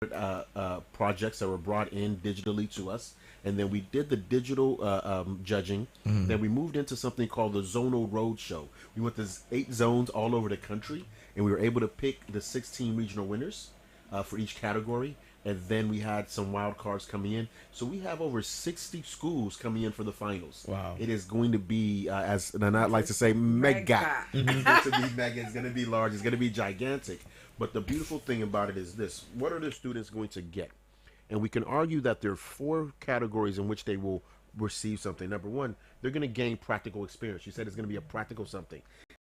projects that were brought in digitally to us, and then we did the digital judging. Then we moved into something called the Zonal Road Show. We went to 8 zones all over the country, and we were able to pick the 16 regional winners for each category. And then we had some wild cards coming in. So we have over 60 schools coming in for the finals. Wow. It is going to be, as Nanat likes to say, mega. It's going to be mega. It's going to be large. It's going to be gigantic. But the beautiful thing about it is this. What are the students going to get? And we can argue that there are 4 categories in which they will receive something. Number one, they're going to gain practical experience. You said it's going to be a practical something.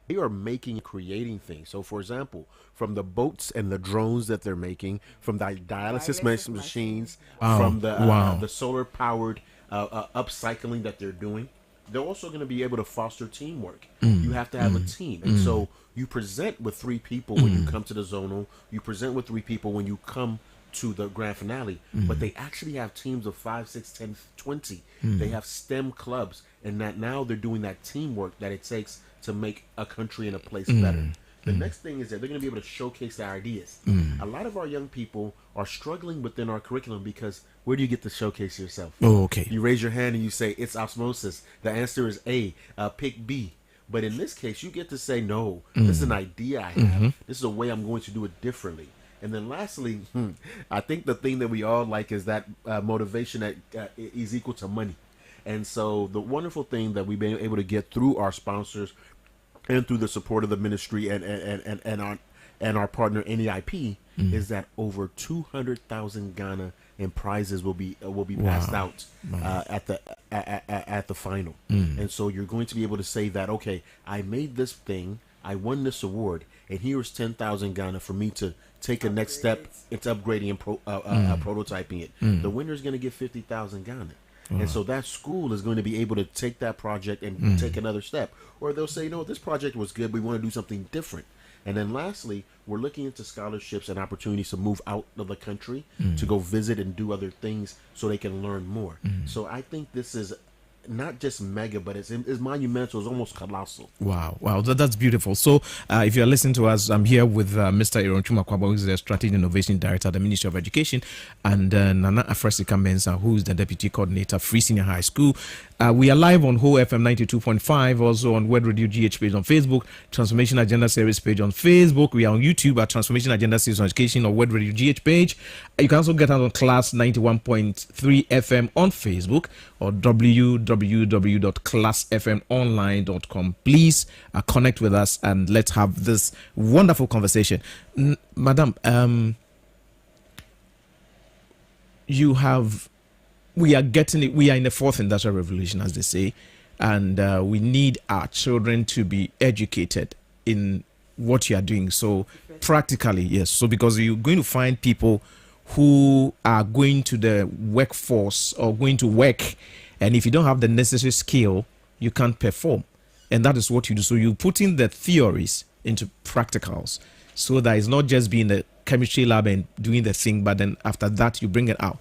They are making and creating things. So, for example, from the boats and the drones that they're making, from the dialysis machines, from the solar powered upcycling that they're doing, they're also going to be able to foster teamwork. You have to have a team, and so you present with 3 people when you come to the zonal. You present with 3 people when you come to the grand finale, but they actually have teams of 5, 6, 10, 20. They have STEM clubs, and that now they're doing that teamwork that it takes to make a country and a place better. The next thing is that they're going to be able to showcase their ideas. A lot of our young people are struggling within our curriculum because where do you get to showcase yourself? Oh, okay. You raise your hand and you say, it's osmosis. The answer is A, pick B. But in this case, you get to say, no, this is an idea I have. This is a way I'm going to do it differently. And then lastly, I think the thing that we all like is that motivation that is equal to money. And so the wonderful thing that we've been able to get through our sponsors and through the support of the ministry and our partner NEIP is that over 200,000 Ghana in prizes will be passed out at the final. And so you're going to be able to say that, okay, I made this thing, I won this award, and here's 10,000 Ghana for me to take a next step into upgrading and prototyping it. The winner is going to get 50,000 Ghana. And so that school is going to be able to take that project and take another step. Or they'll say, no, this project was good, we want to do something different. And then lastly, we're looking into scholarships and opportunities to move out of the country to go visit and do other things so they can learn more. So I think this is not just mega, but it's monumental. It's almost colossal. Wow, that's beautiful. So if you're listening to us, I'm here with Mr. Aaron Chumakwaba, who is the Strategy Innovation Director at the Ministry of Education, and Nana Afresika Mensah, who is the Deputy Coordinator, Free Senior High School. We are live on Ho FM 92.5, also on Word Radio GH page on Facebook, Transformation Agenda Series page on Facebook. We are on YouTube at Transformation Agenda Series on Education or Word Radio GH page. You can also get us on Class 91.3 FM on Facebook or www.classfmonline.com. Please connect with us and let's have this wonderful conversation. Madam, we are getting it. We are in the 4th industrial revolution, as they say, and we need our children to be educated in what you are doing. So practically, yes. So because you're going to find people who are going to the workforce or going to work, and if you don't have the necessary skill, you can't perform. And that is what you do. So you put in the theories into practicals, so that it's not just being the chemistry lab and doing the thing, but then after that you bring it out.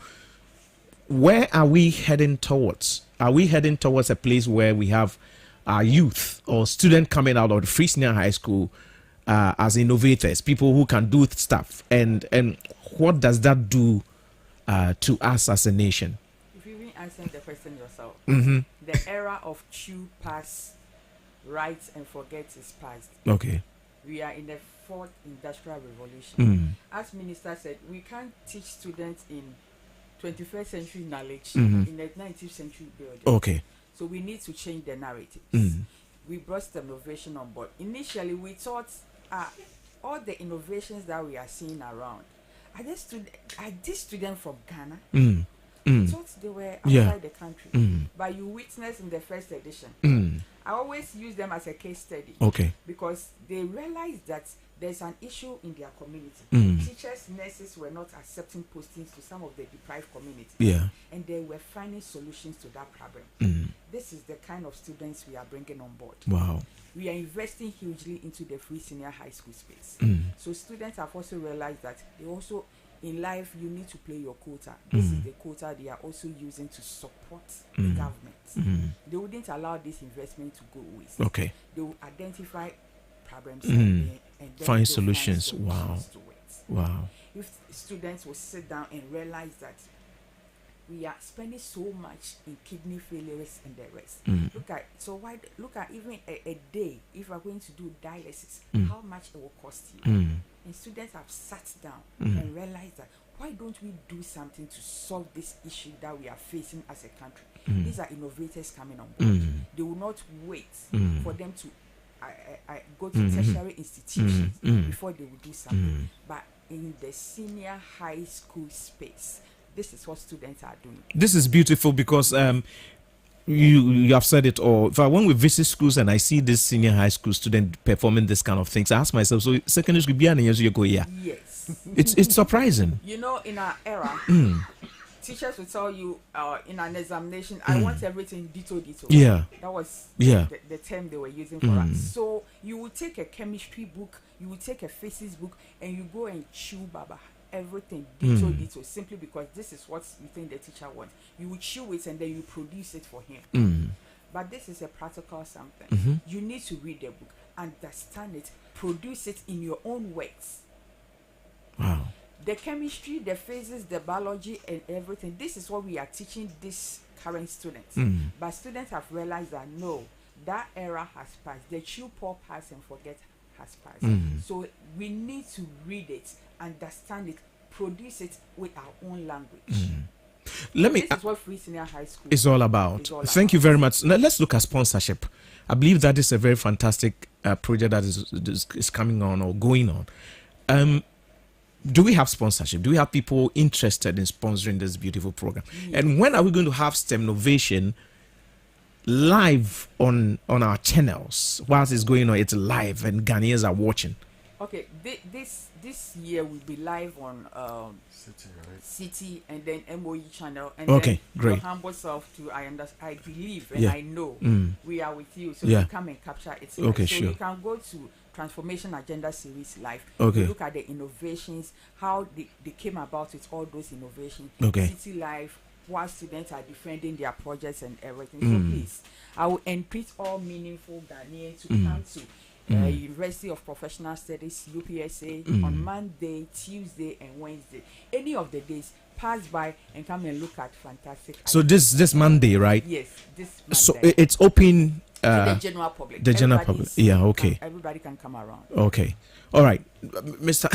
Where are we heading towards? Are we heading towards a place where we have our youth or students coming out of the Free Senior High School as innovators, people who can do stuff? And what does that do to us as a nation? If you even answer the question yourself, the era of chew, pass, write, and forget is past. Okay. We are in the 4th industrial revolution. As Minister said, we can't teach students in 21st century knowledge in the 19th century building. Okay. So we need to change the narratives. We brought some innovation on board. Initially, we thought all the innovations that we are seeing around, are these students from Ghana? We thought they were outside the country. But you witnessed in the first edition. I always use them as a case study. Okay. Because they realized that there's an issue in their community. Teachers, nurses were not accepting postings to some of the deprived communities. Yeah. And they were finding solutions to that problem. This is the kind of students we are bringing on board. Wow. We are investing hugely into the Free Senior High School space. So students have also realized that they also, in life, you need to play your quota. This is the quota they are also using to support the government. They wouldn't allow this investment to go waste. Okay. They will identify problems and then find solutions. Wow. To it. Wow. if students will sit down and realize that we are spending so much in kidney failures and the rest. Look at even a day, if we're going to do dialysis, how much it will cost you. And students have sat down and realized that why don't we do something to solve this issue that we are facing as a country? These are innovators coming on board. They will not wait for them to go to tertiary institutions before they will do something. But in the senior high school space, this is what students are doing. This is beautiful because you have said it all. When we visit schools and I see this senior high school student performing this kind of things, I ask myself, so secondary school, you go here? Yes. It's surprising. You know, in our era, teachers will tell you in an examination, I want everything dito. Yeah. That was the term they were using for us. So you will take a chemistry book, you will take a physics book, and you go and chew baba. Everything dito simply because this is what you think the teacher wants. You will chew it and then you produce it for him. But this is a practical something. You need to read the book, understand it, produce it in your own words. Wow. The chemistry, the physics, the biology, and everything. This is what we are teaching these current students. But students have realized that no, that era has passed. The chew pop pass and forget has passed. So we need to read it, understand it, produce it with our own language. This is what Free Senior High School is all about. Thank you very much. Now let's look at sponsorship. I believe that is a very fantastic project that is coming on or going on. Do we have sponsorship? Do we have people interested in sponsoring this beautiful program? And when are we going to have STEM Innovation live on our channels? Whilst it's going on, it's live and Ghanaians are watching. Okay, this year we'll be live on City and then MOE channel and then great. Your humble self too. I believe and I know we are with you, so you come and capture it. So you can go to Transformation Agenda Series live. Look at the innovations, how they came about with all those innovations. City live, while students are defending their projects and everything. So please, I will entreat all meaningful Ghanaians to come to University of Professional Studies, UPSA, on Monday, Tuesday, and Wednesday. Any of the days, pass by and come and look at fantastic. So this Monday, right? Yes, this Monday. So it's open to the general public. The general public. Everybody can come around. Okay. All right, Mr.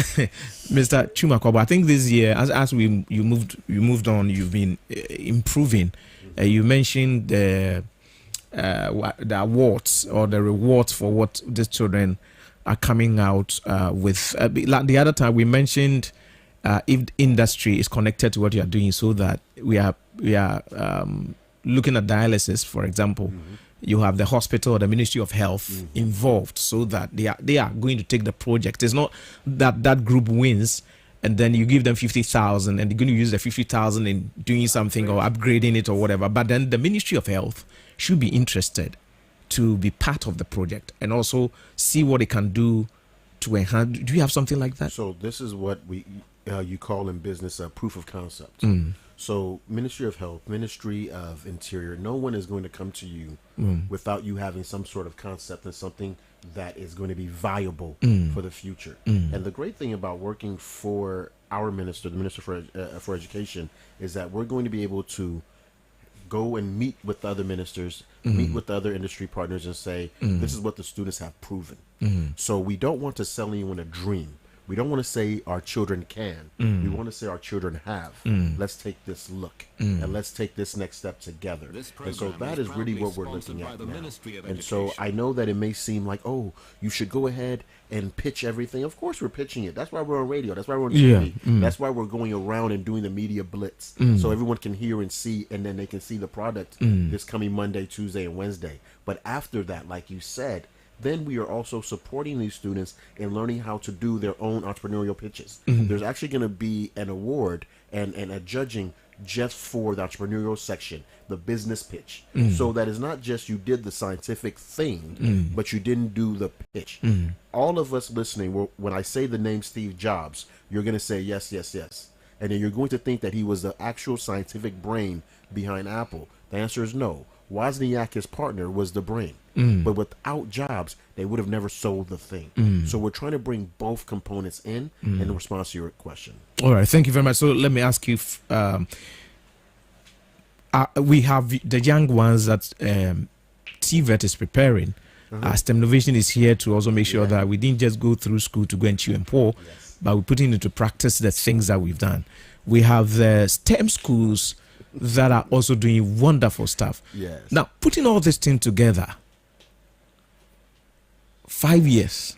Mr. Chumakobo. I think this year, as you moved on, you've been improving. You mentioned the awards or the rewards for what these children are coming out with. Like the other time we mentioned, if industry is connected to what you are doing, so that we are looking at dialysis, for example. You have the hospital or the Ministry of Health involved, so that they are going to take the project. It's not that group wins and then you give them 50,000 and they're going to use the 50,000 in doing something or upgrading it or whatever. But then the Ministry of Health should be interested to be part of the project and also see what it can do to enhance. Do you have something like that? So this is what you call in business a proof of concept. So Ministry of Health, Ministry of Interior, no one is going to come to you without you having some sort of concept and something that is going to be viable for the future. And the great thing about working for our minister, the Minister for Education, is that we're going to be able to go and meet with other ministers, meet with other industry partners and say, this is what the students have proven. So we don't want to sell anyone a dream. We don't want to say our children can. We want to say our children have. Let's take this look and let's take this next step together. And so that is really what we're looking at now. And so I know that it may seem like, oh, you should go ahead and pitch everything. Of course we're pitching it. That's why we're on radio. That's why we're on TV. That's why we're going around and doing the media blitz. So everyone can hear and see, and then they can see the product this coming Monday, Tuesday, and Wednesday. But after that, like you said, then we are also supporting these students in learning how to do their own entrepreneurial pitches. There's actually going to be an award and a judging just for the entrepreneurial section, the business pitch. So that is not just you did the scientific thing, but you didn't do the pitch. All of us listening, when I say the name Steve Jobs, you're going to say yes, yes, yes. And then you're going to think that he was the actual scientific brain behind Apple. The answer is no. Wozniak, his partner, was the brain. But without jobs, they would have never sold the thing. So we're trying to bring both components in response to your question. All right, thank you very much. So let me ask you, we have the young ones that TVET is preparing. STEM Innovation is here to also make sure that we didn't just go through school to go and chew and pour, but we're putting into practice the things that we've done. We have the STEM schools that are also doing wonderful stuff. Yes. Now, putting all this thing together, 5 years,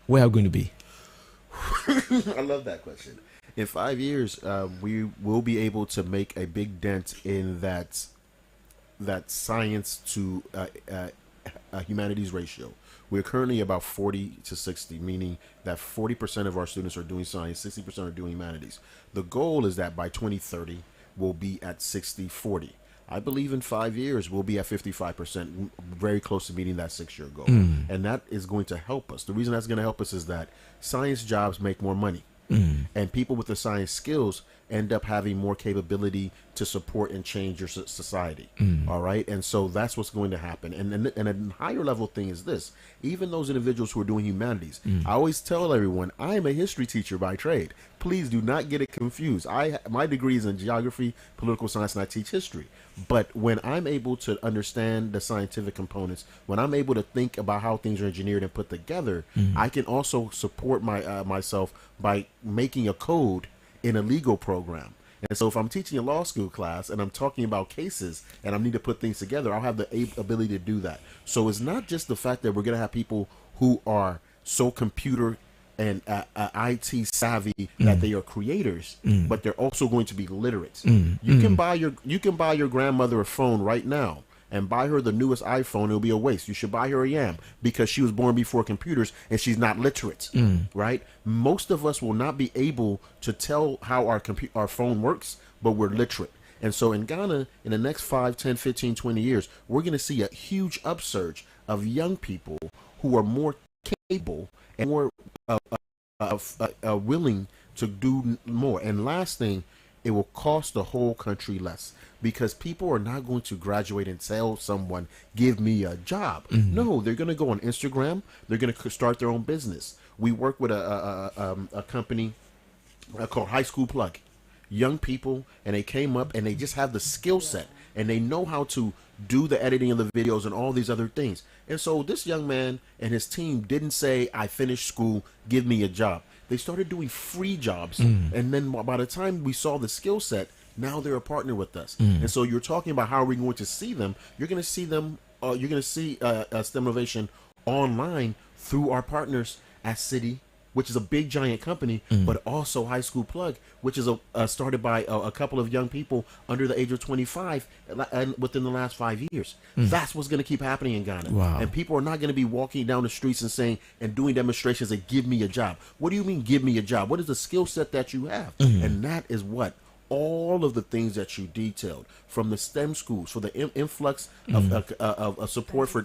where are we going to be? I love that question. In 5 years, we will be able to make a big dent in that science to humanities ratio. We're currently about 40 to 60, meaning that 40% of our students are doing science, 60% are doing humanities. The goal is that by 2030, we'll be at 60-40. I believe in 5 years, we'll be at 55%, very close to meeting that 6-year goal. And that is going to help us. The reason that's going to help us is that science jobs make more money. And people with the science skills end up having more capability to support and change your society. All right. And so that's what's going to happen. And a higher level thing is this: even those individuals who are doing humanities, I always tell everyone, I am a history teacher by trade. Please do not get it confused. My degree is in geography, political science, and I teach history. But when I'm able to understand the scientific components, when I'm able to think about how things are engineered and put together, I can also support myself by making a code in a legal program. And so if I'm teaching a law school class and I'm talking about cases and I need to put things together, I'll have the ability to do that. So it's not just the fact that we're going to have people who are so computer and IT savvy that they are creators, but they're also going to be literate. You can buy your grandmother a phone right now and buy her the newest iPhone. It'll be a waste. You should buy her a Yam because she was born before computers and she's not literate, right? Most of us will not be able to tell how our phone works, but we're literate. And so in Ghana, in the next 5, 10, 15, 20 years, we're going to see a huge upsurge of young people who are more capable and more willing to do more. And last thing, it will cost the whole country less, because people are not going to graduate and tell someone, give me a job. No, they're going to go on Instagram. They're going to start their own business. We work with a company called High School Plug. Young people, and they came up and they just have the skill set and they know how to do the editing of the videos and all these other things. And so this young man and his team didn't say, I finished school, give me a job. They started doing free jobs. And then by the time we saw the skill set, now they're a partner with us. And so you're talking about how are we going to see them? You're going to see them, you're going to see STEM Innovation online through our partners at City, which is a big giant company, but also High School Plug, which is started by a couple of young people under the age of 25 and within the last 5 years. That's what's going to keep happening in Ghana. Wow. And people are not going to be walking down the streets and saying and doing demonstrations and give me a job. What do you mean give me a job? What is the skill set that you have? And that is what all of the things that you detailed, from the STEM schools, for the influx of support for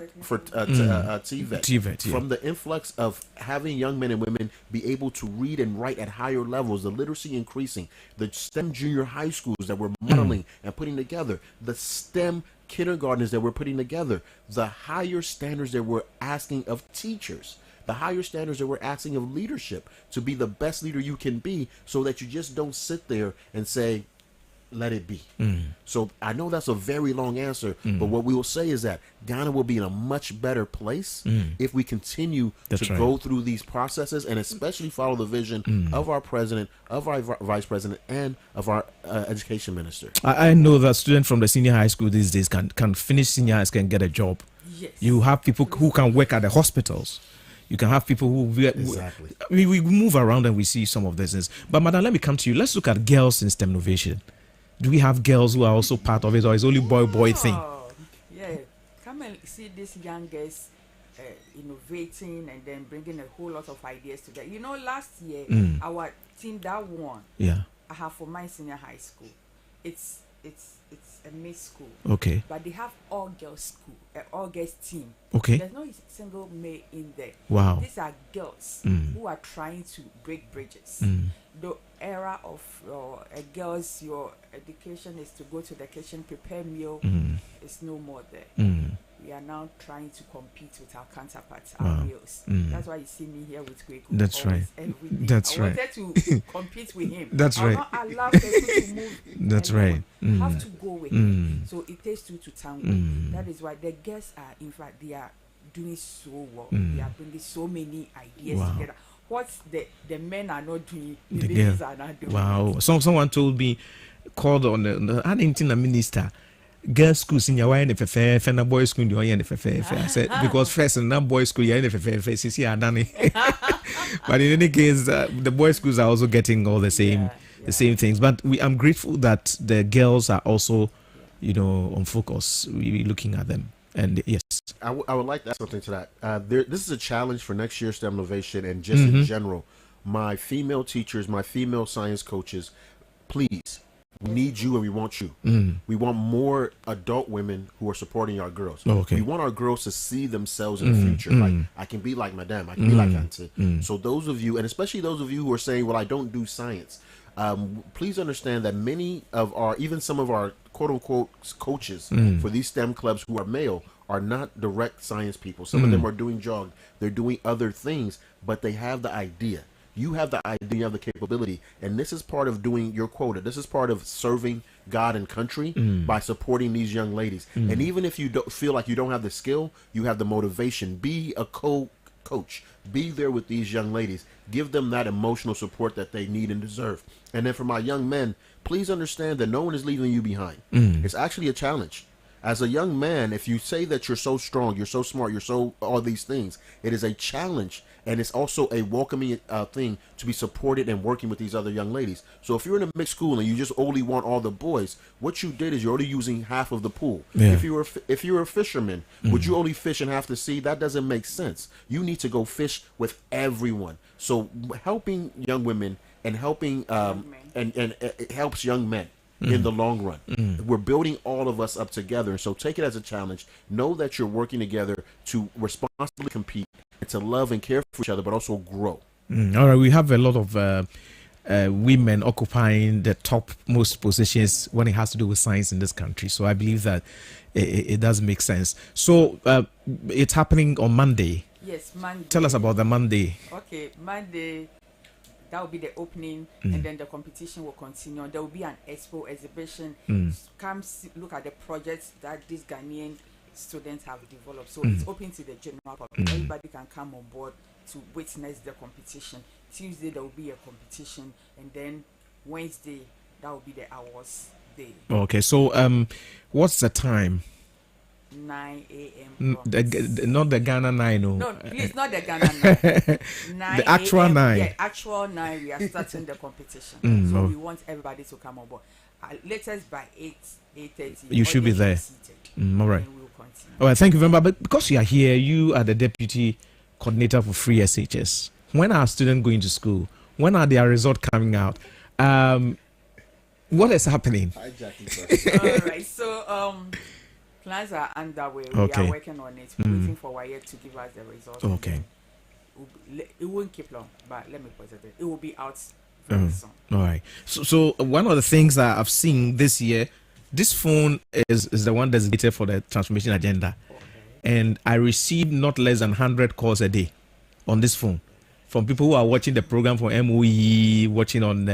TVET, from the influx of having young men and women be able to read and write at higher levels, the literacy increasing, the STEM junior high schools that we're modeling and putting together, the STEM kindergartens that we're putting together, the higher standards that we're asking of teachers, the higher standards that we're asking of leadership, to be the best leader you can be, so that you just don't sit there and say, let it be. So I know that's a very long answer, but what we will say is that Ghana will be in a much better place if we continue go through these processes, and especially follow the vision of our president, of our vice president, and of our education minister. I know that students from the senior high school these days can finish senior high school and get a job. Yes. You have people who can work at the hospitals. You can have people who Exactly. we move around and we see some of these things. But Madam, let me come to you. Let's look at girls in STEM Innovation. Do we have girls who are also part of it, or is it only boy thing? Yeah, come and see these young girls innovating and then bringing a whole lot of ideas to that. You know, last year our team that won, I have for my senior high school. It's a mixed school. Okay. But they have all girls school, all girls team. Okay. There's no single male in there. Wow. These are girls who are trying to break bridges. The era of girls, your education is to go to the kitchen, prepare meal, is no more there. we are now trying to compete with our counterparts, our males. That's why you see me here with Kweku. That's right. Every day. That's I right. wanted to compete with him. That's right. I'll not allow Kweku to move. That's right. You have to go with him. So it takes two to tango. That is why the girls are, in fact, they are doing so well. They are bringing so many ideas together. What the men are not doing, the ladies are not doing. Wow. Someone told me, called on the I didn't think the minister. Girls' school in your way, if and a boys' school in your way, I said, because first and now boys' school, you're in the done. But in any case, the boys' schools are also getting all the same things. But I'm grateful that the girls are also, on focus. We looking at them. And yes, I would like to add something to that. This is a challenge for next year's STEM Innovation and just in general. My female teachers, my female science coaches, please, we need you and we want you. We want more adult women who are supporting our girls. We want our girls to see themselves in the future. Like, I can be like Madame, I can be like Auntie. So those of you, and especially those of you who are saying, well, I don't do science. Please understand that many of even some of our quote unquote coaches for these STEM clubs who are male are not direct science people. Some of them are doing jog, they're doing other things, but they have the idea. You have the idea, you have the capability, and this is part of doing your quota. This is part of serving God and country by supporting these young ladies. And even if you don't feel like you don't have the skill, you have the motivation. Be a coach. Be there with these young ladies. Give them that emotional support that they need and deserve. And then for my young men, please understand that no one is leaving you behind. It's actually a challenge. As a young man, if you say that you're so strong, you're so smart, you're so all these things, it is a challenge. And it's also a welcoming thing to be supported and working with these other young ladies. So if you're in a mixed school and you just only want all the boys, what you did is you're only using half of the pool. If you're a fisherman, would you only fish in half the sea? That doesn't make sense. You need to go fish with everyone. So helping young women and helping and it helps young men in the long run. We're building all of us up together. So take it as a challenge. Know that you're working together to responsibly compete and to love and care for each other, but also grow. All right, we have a lot of women occupying the topmost positions when it has to do with science in this country. So I believe that it does make sense. So it's happening on Monday. Yes, Monday. Tell us about the Monday. Okay, Monday. That will be the opening, and then the competition will continue. There will be an exhibition. Come look at the projects that these Ghanaian students have developed. So it's open to the general public. Everybody can come on board to witness the competition. Tuesday there will be a competition, and then Wednesday that will be the awards day. Okay, so what's the time? 9 a.m. Not the Ghana 9, no. No, please, not the Ghana 9. The actual 9. Yeah, actual 9. We are starting the competition, so we want everybody to come on board. Latest by 8:30. You should be there. All right. We will continue. All right. Thank you very much. But because you are here, you are the deputy coordinator for Free SHS. When are students going to school? When are their results coming out? What is happening? All right. So plans are underway. We are working on it. We're waiting for WAEC to give us the results. Okay. It won't keep long, but let me put it. It will be out very soon. All right. So one of the things that I've seen this year, this phone is the one designated for the transformation agenda. Okay. And I receive not less than 100 calls a day on this phone from people who are watching the program from MOE, watching on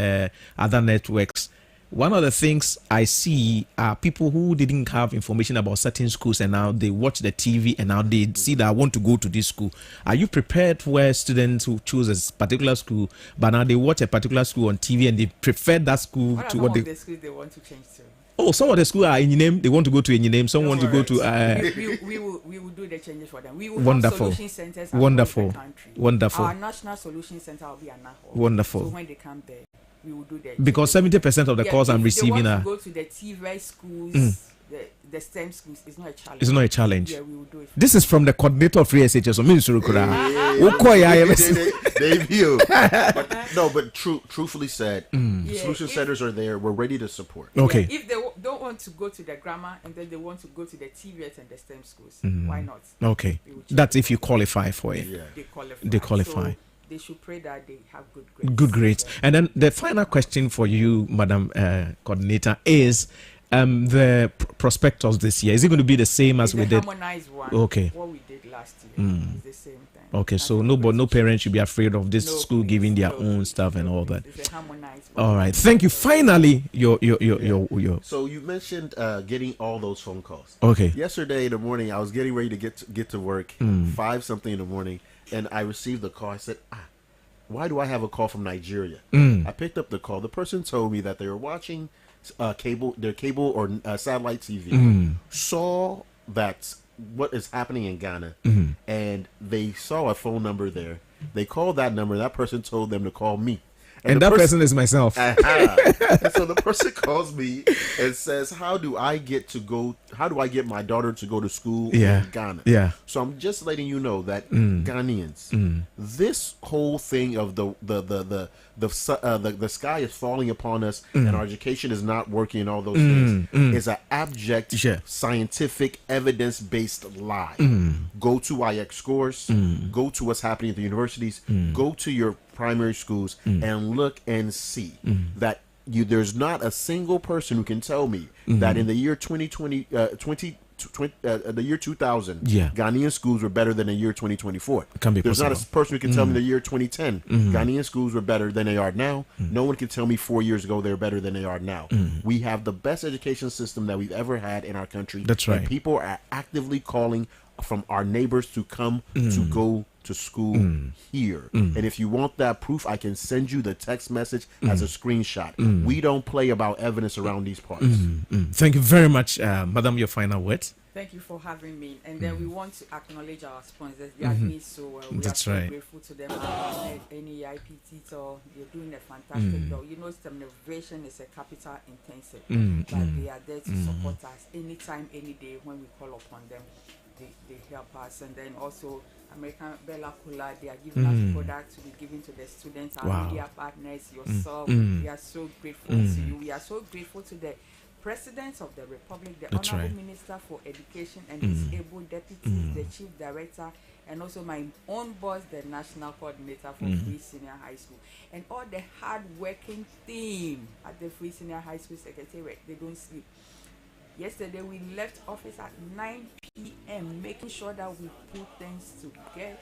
other networks. One of the things I see are people who didn't have information about certain schools, and now they watch the TV and now they see that I want to go to this school. Are you prepared where students who choose a particular school, but now they watch a particular school on TV and they prefer that school to what the schools they want to change to? Oh, some of the schools are in name. They want to go to any name. Some want to go to. We will do the changes for them. We will wonderful. have solution centers Wonderful. across the country. Wonderful. Our national solution center will be an Naho. Wonderful. So when they come there, we will do that. Because 70% of the calls I'm receiving are. If they want to go to the TV schools, the STEM schools, it's not a challenge. It's not a challenge. Yeah, we will do it. This is from the coordinator of Free SHS. But truthfully said, solution centers are there. We're ready to support. Okay. Yeah, if they don't want to go to the grammar and then they want to go to the TVET and the STEM schools, why not? Okay. That's if you qualify for it. Yeah. They qualify. So they should pray that they have good grades. Good grades. And then the final question for you, Madam Coordinator, is the prospectus this year? Is it going to be the same as we did? Harmonized one. Okay. What we did last year is the same thing. Okay, so no parent should be afraid of this school giving their own stuff and all that. It's a harmonized one. All right, thank you. Finally, your. So you mentioned getting all those phone calls. Okay. Yesterday in the morning, I was getting ready to get to work, 5-something in the morning, and I received a call. I said, why do I have a call from Nigeria? I picked up the call. The person told me that they were watching their cable or satellite TV, saw that what is happening in Ghana, and they saw a phone number there. They called that number. That person told them to call me. And that person is myself. And so the person calls me and says, how do I get my daughter to go to school in Ghana? Yeah. So I'm just letting you know that Ghanaians, this whole thing of the sky is falling upon us and our education is not working and all those things is an abject, scientific, evidence-based lie. Go to IX scores, go to what's happening at the universities, go to your primary schools and look and see that there's not a single person who can tell me that in the year 2020 the year 2000 Ghanaian schools were better than the year 2024. There's not a person who can tell me the year 2010 Ghanaian schools were better than they are now. No one can tell me 4 years ago they're better than they are now. We have the best education system that we've ever had in our country. That's right. And people are actively calling from our neighbors to come to go to school here. And if you want that proof, I can send you the text message as a screenshot. We don't play about evidence around these parts. Thank you very much, Madam. Your final words. Thank you for having me. And then we want to acknowledge our sponsors. They are doing so well. We are so grateful to them. NEIP Tito, they're doing a fantastic job. You know, STEM innovation is a capital intensive, but they are there to support us anytime, any day when we call upon them. They help us. And then also American Bella Cola, they are giving us products to be given to the students, our media partners, yourself. We are so grateful to you. We are so grateful to the President of the Republic, the Honorable Minister for Education and his able deputies, the Chief Director, and also my own boss, the National Coordinator for Free Senior High School, and all the hard-working team at the Free Senior High School Secretariat. They don't sleep. Yesterday, we left office at 9 p.m., making sure that we put things together.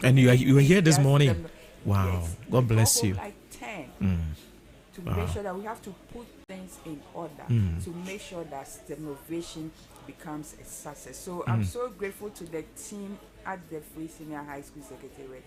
And you were here this morning? Wow. Yes, God bless you. Like 10 to make sure that we have to put things in order to make sure that STEM innovation becomes a success. So I'm so grateful to the team at the Free Senior High School Secretariat,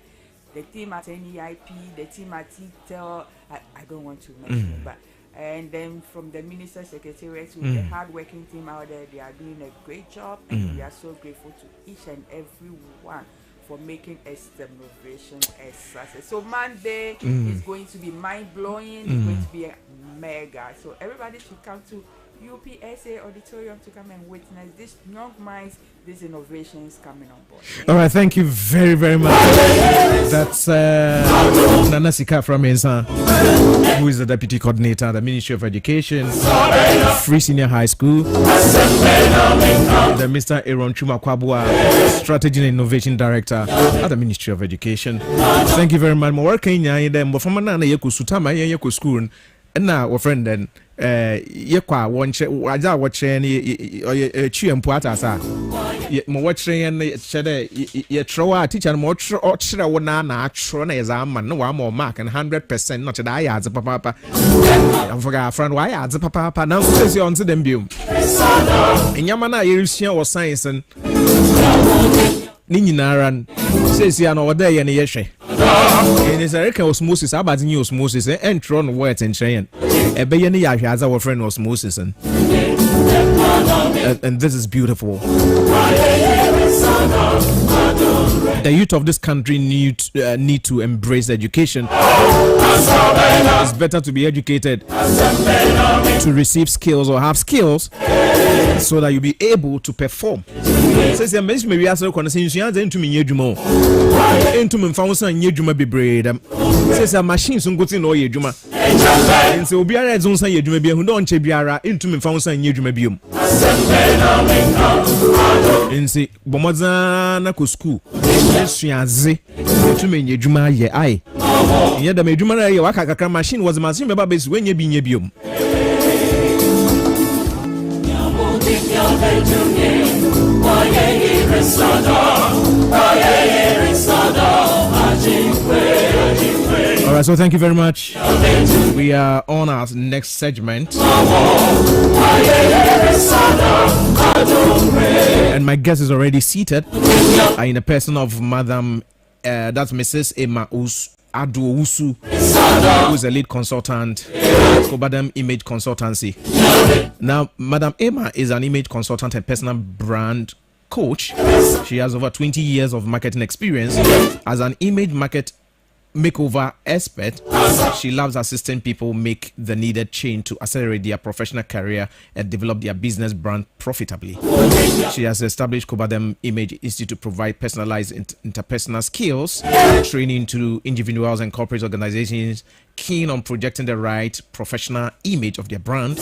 the team at NEIP, the team at TTEL, I don't want to mention it, but and then from the Minister Secretariat to the hard-working team out there, they are doing a great job, and we are so grateful to each and every one for making a STEM innovation a success. So Monday is going to be mind-blowing. It's going to be a mega. So everybody should come to UPSA Auditorium to come and witness these young minds, these innovations coming on board. All right, thank you very, very much. That's Nana Sika from Insa, who is the Deputy Coordinator at the Ministry of Education, Free Senior High School, the Mr. Aaron Chuma Kwabua, Strategy and Innovation Director at the Ministry of Education. Thank you very much. More working in them, but from Nana Yaku Sutama Yaku School, and now our friend then. Yekwa wonche waja woche ni chi empuata sa mo woche ne chede ye trowa teacher mo ochre wo na atro na exam no wa mo mark and 100% not da ya ze papa am forga friend why ya ze papa na so say on to them biom enyama na yerusia wo science ni nyinara say na wo da ye ne yehwe in is a osmosis about new osmosis and tron words and chain a bayan as our friend osmosis and this is beautiful. The youth of this country need to embrace education. It's better to be educated to receive skills or have skills so that you'll be able to perform. Says the message maybe as a conversation into me yejumo into me found some yejuma be braid. Says a machine soon got in all yejuma. And so be a zone say yejuma be who don't chebiara into me found some yejuma bium. And say Bomazana ko school. Shiazi to me yejuma ye I. Yet the mejuma ye waka machine was a machine baba base when ye be yebium. All right, so thank you very much. We are on our next segment. And my guest is already seated in the person of Madam, that's Mrs. Emma Aduowusu, who is a lead consultant for Madam Image Consultancy. Now, Madam Emma is an image consultant and personal brand coach. She has over 20 years of marketing experience as an image market makeover expert. She loves assisting people make the needed change to accelerate their professional career and develop their business brand profitably. She has established Kobadem Image Institute to provide personalized interpersonal skills training to individuals and corporate organizations keen on projecting the right professional image of their brand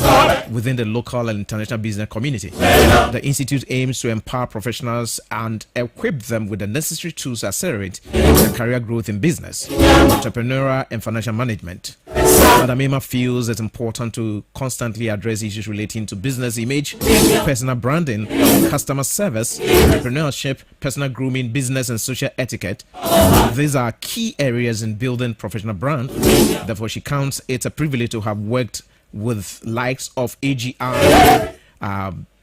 within the local and international business community. The institute aims to empower professionals and equip them with the necessary tools to accelerate their career growth in business, entrepreneurial, and financial management. Madam Emma feels it's important to constantly address issues relating to business image, personal branding, customer service, entrepreneurship, personal grooming, business, and social etiquette. These are key areas in building professional brand. Therefore, she counts it a privilege to have worked with likes of AGR,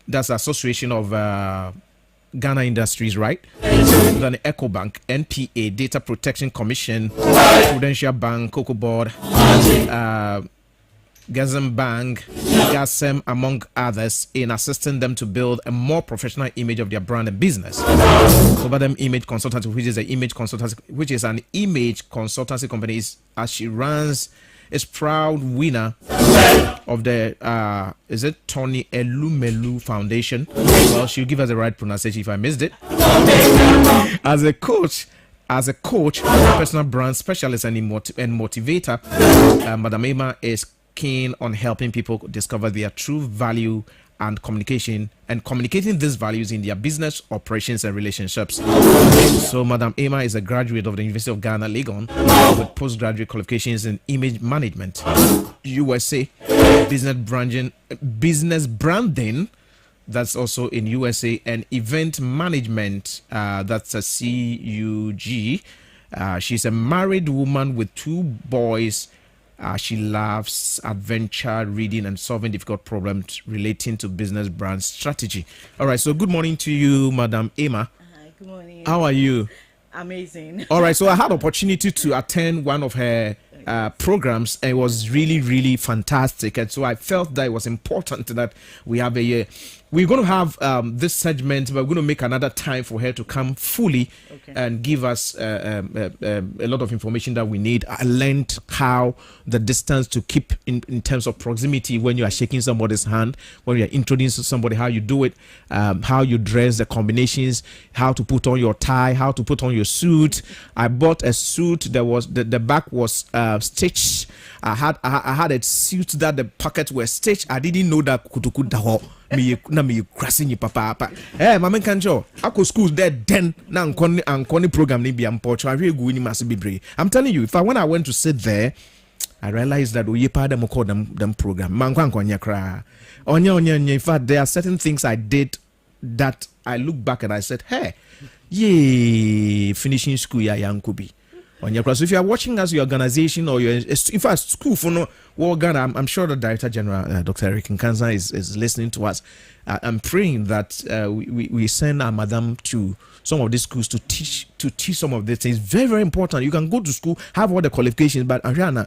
that's the Association of Ghana Industries, right? Then EcoBank, NPA, Data Protection Commission, Prudential Bank, Cocoa Board, Gazem Bank, Gasem, among others, in assisting them to build a more professional image of their brand and business. So, Madam Image Consultancy, which is an image consultancy company, as she runs, is proud winner of the is it Tony Elumelu Foundation. Well, she'll give us the right pronunciation if I missed it. As a coach, personal brand specialist and motivator, Madam Emma is keen on helping people discover their true value and communicating these values in their business operations and relationships. So Madam Emma is a graduate of the University of Ghana, Legon, with postgraduate qualifications in image management, USA, business branding, that's also in USA, and event management, that's a CUG. She's a married woman with 2 boys. She loves adventure, reading, and solving difficult problems relating to business brand strategy. All right, so good morning to you, Madam Emma. Hi, good morning. How are you? Amazing. All right, so I had opportunity to attend one of her programs, and it was really, really fantastic. And so I felt that it was important that we have we're going to have this segment, but we're going to make another time for her to come fully and give us a lot of information that we need. I learned how the distance to keep in terms of proximity when you are shaking somebody's hand, when you are introducing somebody, how you do it, how you dress, the combinations, how to put on your tie, how to put on your suit. I bought a suit that was the back was stitched. I had a suit that the pockets were stitched. I didn't know that kutuku daho. Me crashing you papa. Eh, mama kanjo. Ako schools there then na nkoni program ni bi ampocho. I really go ni must be brave. I'm telling you, when I went to sit there, I realized that we part them call them program. Man kwankonya kra. Onya. In fact, there are certain things I did that I look back and I said, hey, yay, finishing school ya yankubi. So if you are watching us, your organization or your in fact school for no Ghana, I'm sure the Director General Dr. Eric Nkanza is listening to us. I'm praying that we send our madam to some of these schools to teach some of these things. Very, very important. You can go to school, have all the qualifications, but Ariana,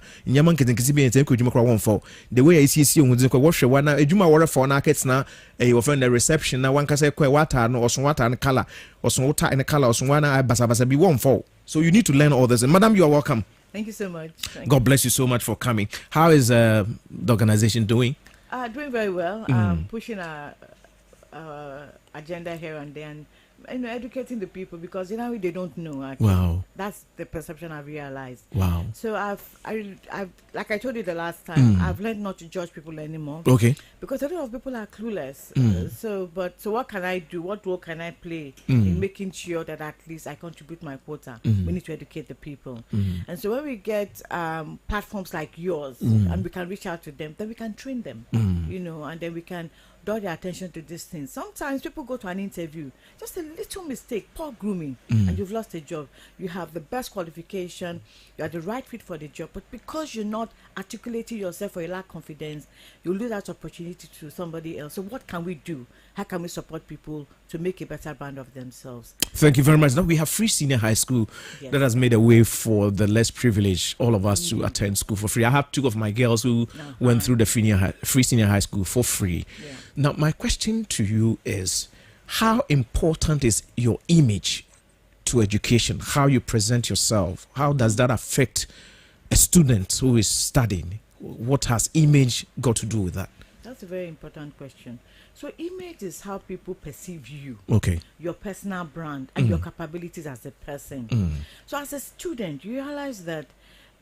the way I see one ejuma wore for markets now, you offend the reception now one can say water or some water and color or some water and color or some one basa be one fall. So you need to learn all this. And Madam, you are welcome. Thank you so much. God bless you so much for coming. How is the organization doing? Doing very well. Pushing our agenda here and there, and educating the people, because they don't know. Actually. Wow, that's the perception I've realized. Wow. So I've like I told you the last time, I've learned not to judge people anymore. Okay. Because a lot of people are clueless. So what can I do? What role can I play in making sure that at least I contribute my quota? We need to educate the people. And so when we get platforms like yours, and we can reach out to them, then we can train them. And then we can draw their attention to these things. Sometimes people go to an interview, just a little mistake, poor grooming, and you've lost a job. You have the best qualification, you are the right fit for the job, but because you're not articulating yourself or you lack confidence, you lose that opportunity to somebody else. So what can we do? How can we support people to make a better brand of themselves? Thank you very much. Now we have Free Senior High School that has made a way for the less privileged, all of us, to attend school for free. I have 2 of my girls who went through the Free Senior High School for free. Yeah. Now my question to you is, how important is your image to education? How you present yourself? How does that affect a student who is studying? What has image got to do with that? That's a very important question. So image is how people perceive you, Okay. your personal brand, and your capabilities as a person. So as a student, you realize that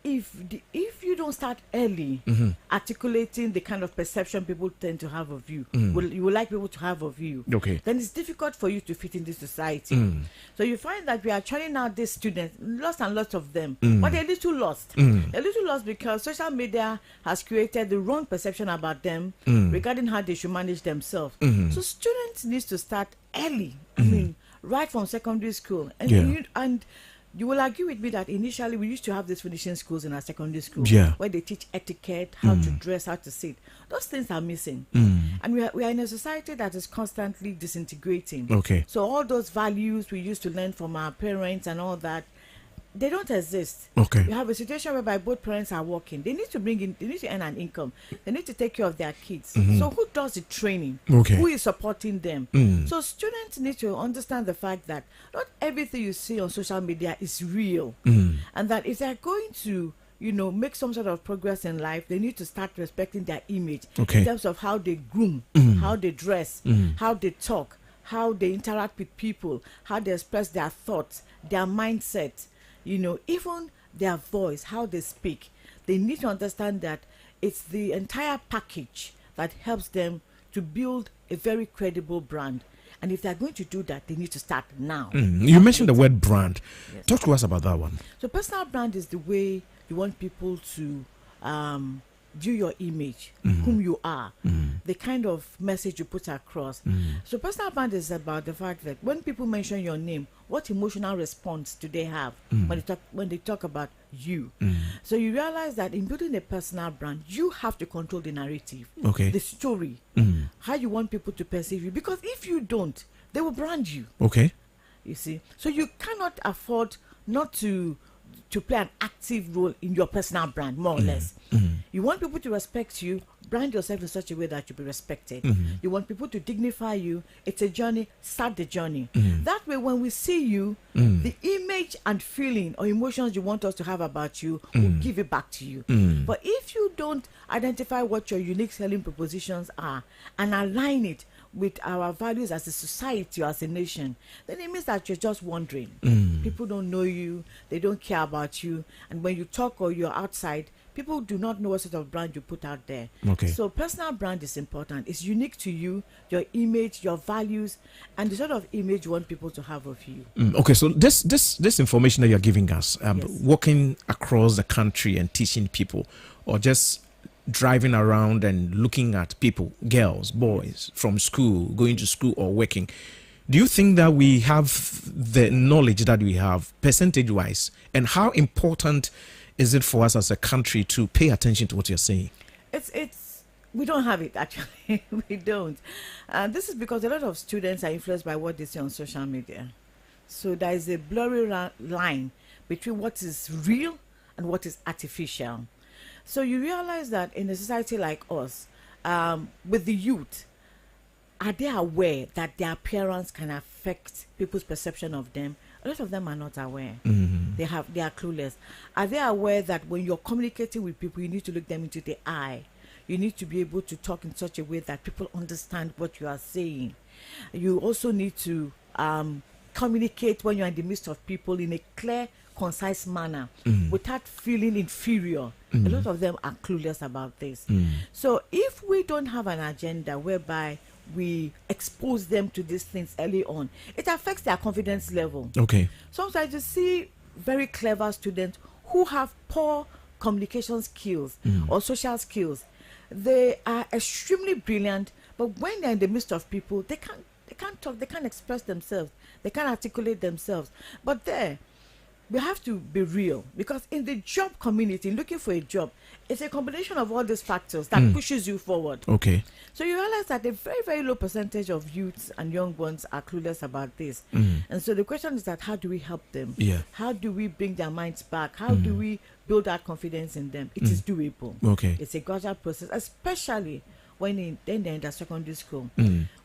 if you don't start early articulating the kind of perception people tend to have of you, you would like people to have of you, Okay. then it's difficult for you to fit in this society. So you find that we are churning out these students, lots and lots of them, but they're a little lost. They're a little lost because social media has created the wrong perception about them regarding how they should manage themselves. So students need to start early. I mean, right from secondary school. And you will agree with me that initially we used to have these finishing schools in our secondary school where they teach etiquette, how to dress, how to sit. Those things are missing. And we are in a society that is constantly disintegrating. Okay. So all those values we used to learn from our parents and all that, they don't exist. Okay. You have a situation whereby both parents are working. They need to earn an income. They need to take care of their kids. So who does the training? Okay. Who is supporting them? So students need to understand the fact that not everything you see on social media is real. And that if they're going to make some sort of progress in life, they need to start respecting their image in terms of how they groom, how they dress, how they talk, how they interact with people, how they express their thoughts, their mindset, even their voice, how they speak. They need to understand that it's the entire package that helps them to build a very credible brand. And if they're going to do that, they need to start now. You mentioned the word brand. Yes. Talk to us about that one. So personal brand is the way you want people to view your image, whom you are, the kind of message you put across. So personal brand is about the fact that when people mention your name, what emotional response do they have when they talk about you? So you realize that in building a personal brand, you have to control the narrative, the story, how you want people to perceive you. Because if you don't, they will brand you. Okay. You see, so you cannot afford not to play an active role in your personal brand, more or less. You want people to respect you, brand yourself in such a way that you'll be respected. You want people to dignify you. It's a journey, start the journey. That way, when we see you, the image and feeling or emotions you want us to have about you will give it back to you. But if you don't identify what your unique selling propositions are and align it with our values as a society or as a nation, then it means that you're just wandering. People don't know you, they don't care about you, and when you talk or you're outside, people do not know what sort of brand you put out there. So personal brand is important. It's unique to you, your image, your values, and the sort of image you want people to have of you. Okay, so this information that you're giving us, walking across the country and teaching people, or just driving around and looking at people, girls, boys, from school, going to school or working, do you think that we have the knowledge that we have percentage-wise? And how important is it for us as a country to pay attention to what you're saying? We don't have it, actually. We don't. This is because a lot of students are influenced by what they see on social media. So there is a blurry line between what is real and what is artificial. So you realize that in a society like us, with the youth, are they aware that their appearance can affect people's perception of them? A lot of them are not aware. They are clueless. Are they aware that when you're communicating with people, you need to look them into the eye? You need to be able to talk in such a way that people understand what you are saying. You also need to communicate when you're in the midst of people in a clear, concise manner without feeling inferior. A lot of them are clueless about this. So if we don't have an agenda whereby we expose them to these things early on, it affects their confidence level. Sometimes you see very clever students who have poor communication skills or social skills. They are extremely brilliant, But when they're in the midst of people, they can't talk, they can't express themselves, they can't articulate themselves. But there, we have to be real, because in the job community, looking for a job, it's a combination of all these factors that pushes you forward. Okay. So you realize that a very, very low percentage of youths and young ones are clueless about this. And so the question is that how do we help them? Yeah. How do we bring their minds back? How do we build that confidence in them? It is doable. Okay. It's a gradual process, especially when they're in their secondary school.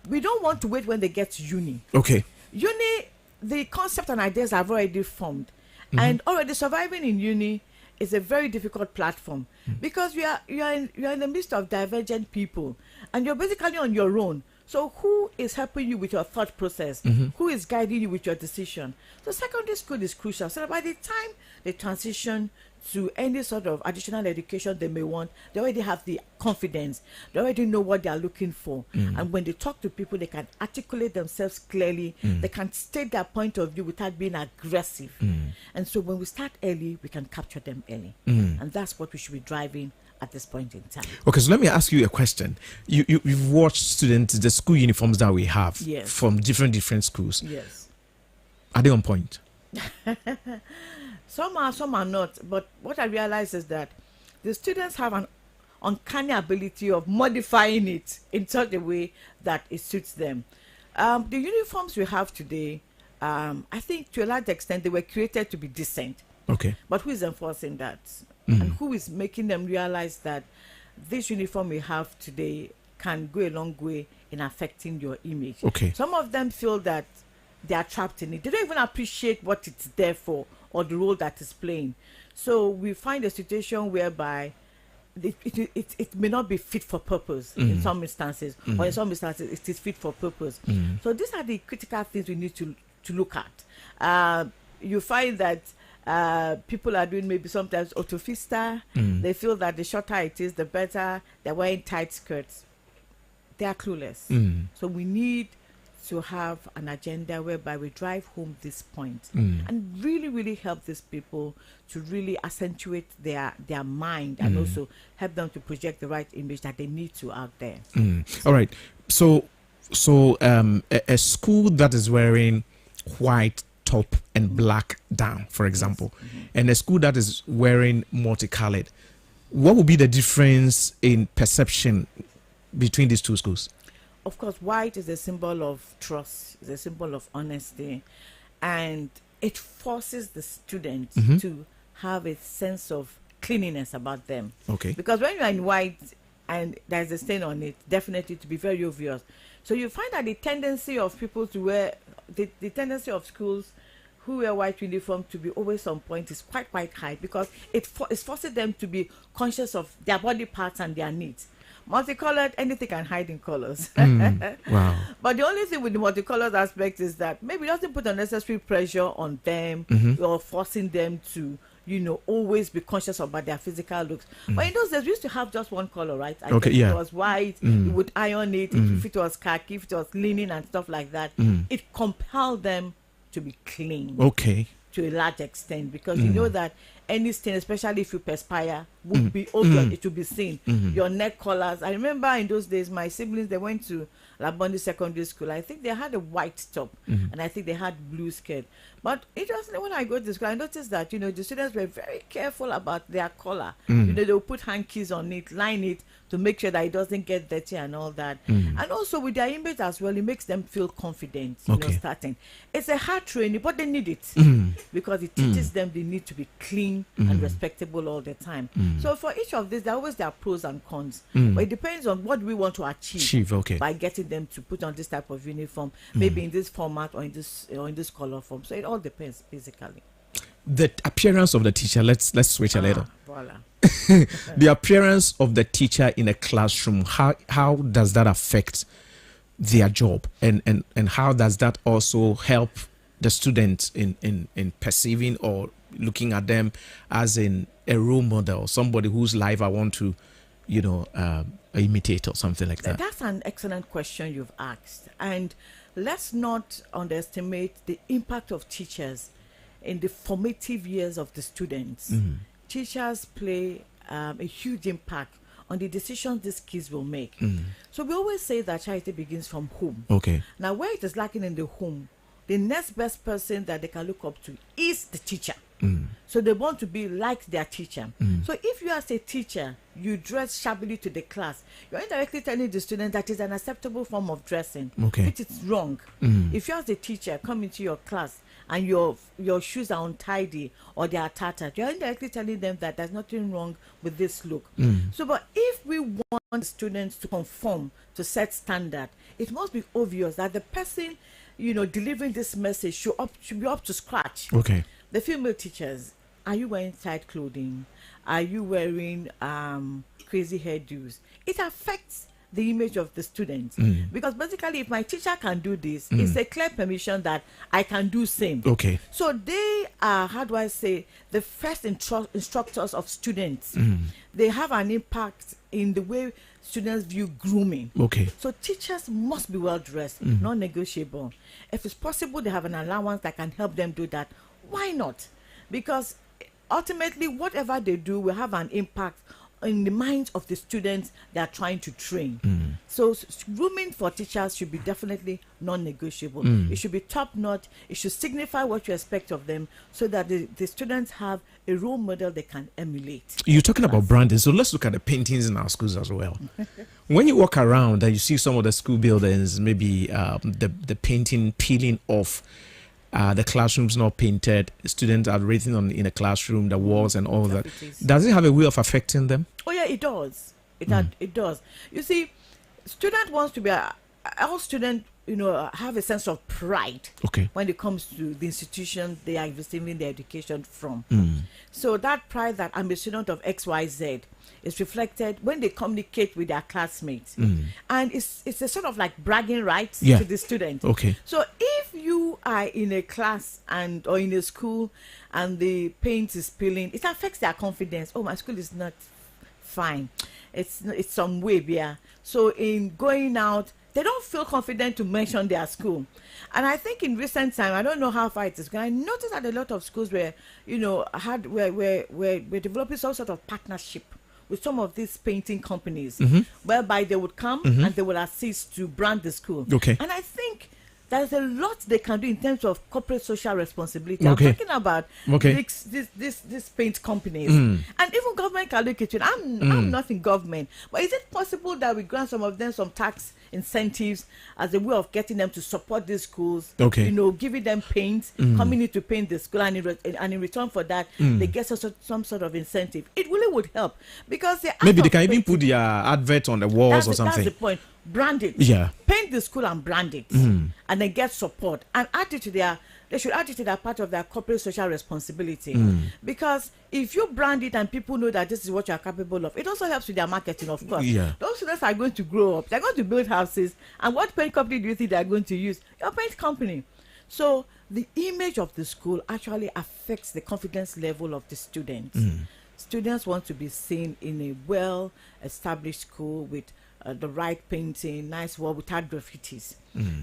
We don't want to wait when they get to uni. Okay. Uni, the concept and ideas have already formed. And already surviving in uni is a very difficult platform, because you are in the midst of divergent people, and you're basically on your own. So who is helping you with your thought process? Who is guiding you with your decision? So secondary school is crucial. So by the time they transition to any sort of additional education they may want, they already have the confidence. They already know what they are looking for. And when they talk to people, they can articulate themselves clearly. They can state their point of view without being aggressive. And so when we start early, we can capture them early. And that's what we should be driving at this point in time. Okay, so let me ask you a question. You've watched students, the school uniforms that we have from different schools. Yes. Are they on point? Some are not. But what I realize is that the students have an uncanny ability of modifying it in such a way that it suits them. The uniforms we have today, I think to a large extent, they were created to be decent. Okay. But who is enforcing that? And who is making them realize that this uniform we have today can go a long way in affecting your image? Okay. Some of them feel that they are trapped in it. They don't even appreciate what it's there for or the role that it's playing. So we find a situation whereby it may not be fit for purpose in some instances, or in some instances it is fit for purpose. So these are the critical things we need to look at. You find that people are doing maybe sometimes autofista. They feel that the shorter it is, the better. They're wearing tight skirts. They are clueless. So we need to have an agenda whereby we drive home this point and really, really help these people to really accentuate their mind and also help them to project the right image that they need to out there. All right. So a school that is wearing white top and black down, for example, and a school that is wearing multicolored, what would be the difference in perception between these two schools? Of course, white is a symbol of trust, is a symbol of honesty, and it forces the student to have a sense of cleanliness about them. Okay. Because when you are in white and there's a stain on it, definitely to be very obvious. So you find that the tendency of people to wear, the tendency of schools who wear white uniform to be always on point is quite high, because it's forcing them to be conscious of their body parts and their needs. Multicolored, anything can hide in colors. Wow. But the only thing with the multicolored aspect is that maybe it doesn't put unnecessary pressure on them or forcing them to, always be conscious about their physical looks. But in those days, we used to have just one color, right? If it was white, you would iron it. If it was khaki, if it was linen and stuff like that, it compelled them to be clean. Okay. To a large extent, because you know that any stain, especially if you perspire, would be obvious. It would be seen. Your neck collars. I remember in those days, my siblings, they went to Labondi Secondary School. I think they had a white top, and I think they had blue skirt. But interestingly, when I go to school, I noticed that the students were very careful about their collar. They would put hankies on it, line it to make sure that it doesn't get dirty and all that. And also with their image as well, it makes them feel confident. Starting. It's a hard training, but they need it because it teaches them they need to be clean and respectable all the time. So for each of these, there are always their pros and cons. But it depends on what we want to achieve by getting them to put on this type of uniform, maybe in this format or in this color form. So it all depends, basically. The appearance of the teacher. Let's switch a little. Voila. The appearance of the teacher in a classroom. How does that affect their job, and how does that also help the students in perceiving or looking at them as in a role model, somebody whose life I want to, imitate or something like that? That's an excellent question you've asked, and let's not underestimate the impact of teachers in the formative years of the students. Teachers play a huge impact on the decisions these kids will make. So we always say that charity begins from home. Okay. Now, where it is lacking in the home, the next best person that they can look up to is the teacher. So they want to be like their teacher. So if you as a teacher, you dress shabbily to the class, you're indirectly telling the student that is an acceptable form of dressing. Okay. It is wrong. If you as a teacher come into your class and your shoes are untidy or they are tattered, you're indirectly telling them that there's nothing wrong with this look. So, but if we want students to conform to set standard, it must be obvious that the person, delivering this message should be up to scratch. Okay. The female teachers, are you wearing tight clothing? Are you wearing crazy hairdos? It affects the image of the students. Because basically, if my teacher can do this, it's a clear permission that I can do same. Okay. So they are, how do I say, the first instructors of students. They have an impact in the way students view grooming. Okay. So teachers must be well dressed, non-negotiable. If it's possible, they have an allowance that can help them do that. Why not? Because ultimately, whatever they do will have an impact in the minds of the students they are trying to train. So grooming for teachers should be definitely non-negotiable. It should be top-notch. It should signify what you expect of them so that the students have a role model they can emulate. You're talking about branding, so let's look at the paintings in our schools as well. When you walk around and you see some of the school buildings, maybe the painting peeling off, the classrooms not painted, students are written in a classroom, the walls and all that. Does it have a way of affecting them? Oh yeah, it does. It does. You see, student wants to be all students, have a sense of pride. Okay. When it comes to the institution they are receiving their education from. So that pride that I'm a student of XYZ is reflected when they communicate with their classmates. And it's a sort of like bragging rights to the student. Okay. So if you are in a class or in a school and the paint is peeling, it affects their confidence. Oh, my school is not fine. It's some way there. So in going out, they don't feel confident to mention their school. And I think in recent time, I don't know how far it is going, I noticed that a lot of schools were developing some sort of partnership with some of these painting companies, whereby they would come and they will assist to brand the school. Okay. And I think there's a lot they can do in terms of corporate social responsibility. Okay. I'm talking about these paint companies. And even government can look at it. I'm not in government. But is it possible that we grant some of them some tax incentives as a way of getting them to support these schools? Okay. Giving them paint, coming in to paint the school, and in return for that, they get some sort of incentive. It really would help. Because maybe they can even put their advert on the walls or something. That's the point. Brand it. Yeah. Paint the school and brand it. And then get support. And they should add it to that part of their corporate social responsibility. Because if you brand it and people know that this is what you are capable of, it also helps with their marketing, of course. Yeah. Those students are going to grow up. They're going to build houses. And what paint company do you think they're going to use? Your paint company. So the image of the school actually affects the confidence level of the students. Students want to be seen in a well-established school with the right painting, nice wall without graffitis.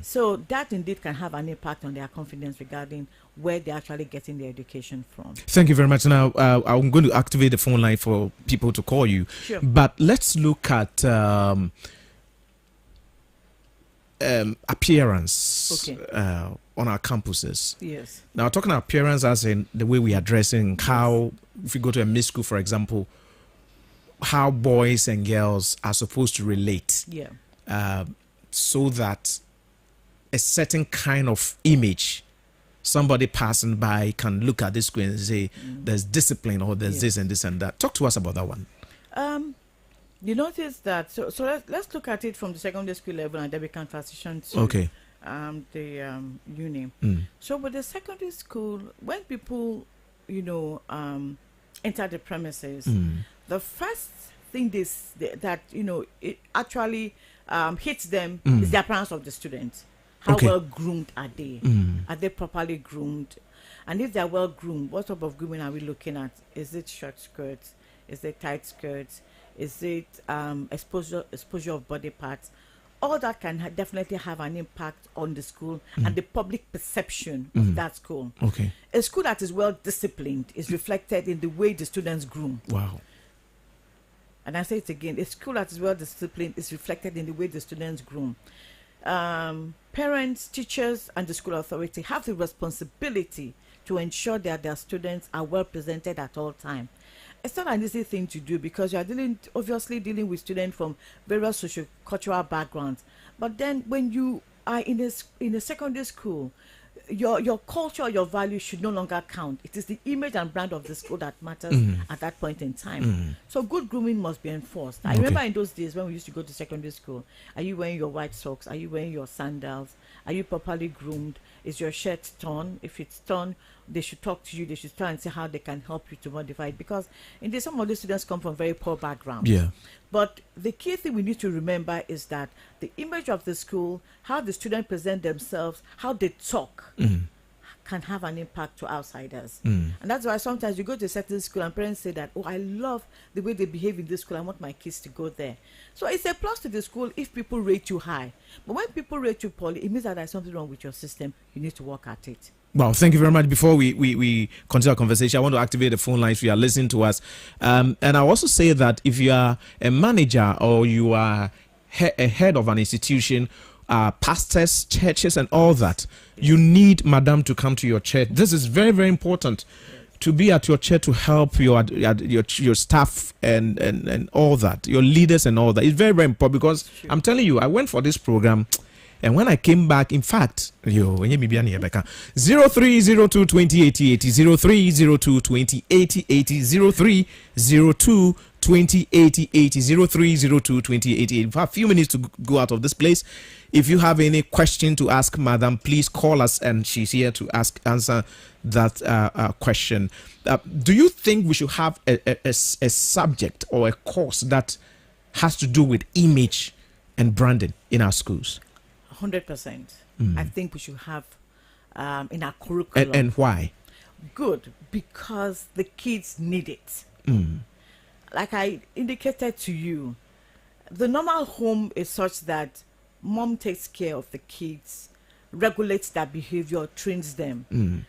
So that indeed can have an impact on their confidence regarding where they're actually getting their education from. Thank you very much. Now, I'm going to activate the phone line for people to call you. Sure. But let's look at appearance on our campuses. Yes. Now, talking about appearance as in the way we are dressing, how, if you go to a mixed school, for example, how boys and girls are supposed to relate, so that a certain kind of image, somebody passing by can look at this school and say there's discipline or there's this and this and that. Talk to us about that one. You notice that, so let's look at it from the secondary school level and then we can transition to the uni. So with the secondary school, when people enter the premises, the first thing that it actually hits them is the appearance of the students. How well groomed are they? Are they properly groomed? And if they're well groomed, what type of grooming are we looking at? Is it short skirts? Is it tight skirts? Is it exposure of body parts? All that can definitely have an impact on the school and the public perception of that school. Okay. A school that is well disciplined is reflected in the way the students groom. Wow. And I say it again, a school that is well disciplined is reflected in the way the students groom. Parents, teachers, and the school authority have the responsibility to ensure that their students are well presented at all times. It's not an easy thing to do because you are obviously dealing with students from various socio-cultural backgrounds. But then when you are in a secondary school, your culture, your values should no longer count. It is the image and brand of the school that matters at that point in time. So good grooming must be enforced. I remember in those days when we used to go to secondary school, are you wearing your white socks? Are you wearing your sandals? Are you properly groomed? Is your shirt torn? If it's torn, they should talk to you. They should try and see how they can help you to modify it, because indeed some of the students come from very poor backgrounds. Yeah. But the key thing we need to remember is that the image of the school, how the students present themselves, how they talk, can have an impact to outsiders. And that's why sometimes you go to a certain school and parents say that, oh, I love the way they behave in this school. I want my kids to go there. So it's a plus to the school if people rate you high. But when people rate you poorly, it means that there's something wrong with your system. You need to work at it. Well, thank you very much. Before we continue our conversation, I want to activate the phone lines if you are listening to us. And I also say that if you are a manager or you are a head of an institution, pastors, churches, and all that, you need Madam to come to your church. This is very, very important, to be at your church to help your staff and all that, your leaders and all that. It's very, very important, because I'm telling you, I went for this program. And when I came back, in fact, 0302 2080 0302 2080 0302 2080 0302 2080. We have a few minutes to go out of this place. If you have any question to ask Madam, please call us, and she's here to answer that question. Do you think we should have a subject or a course that has to do with image and branding in our schools? 100%. I think we should have in our curriculum. And why? Good, because the kids need it. Like I indicated to you, the normal home is such that mom takes care of the kids, regulates their behavior, trains them.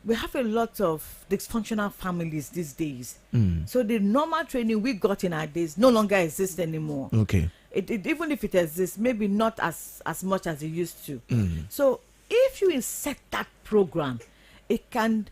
We have a lot of dysfunctional families these days. So the normal training we got in our days no longer exists anymore. Okay. It even if it exists, maybe not as much as it used to. So if you insert that program, it can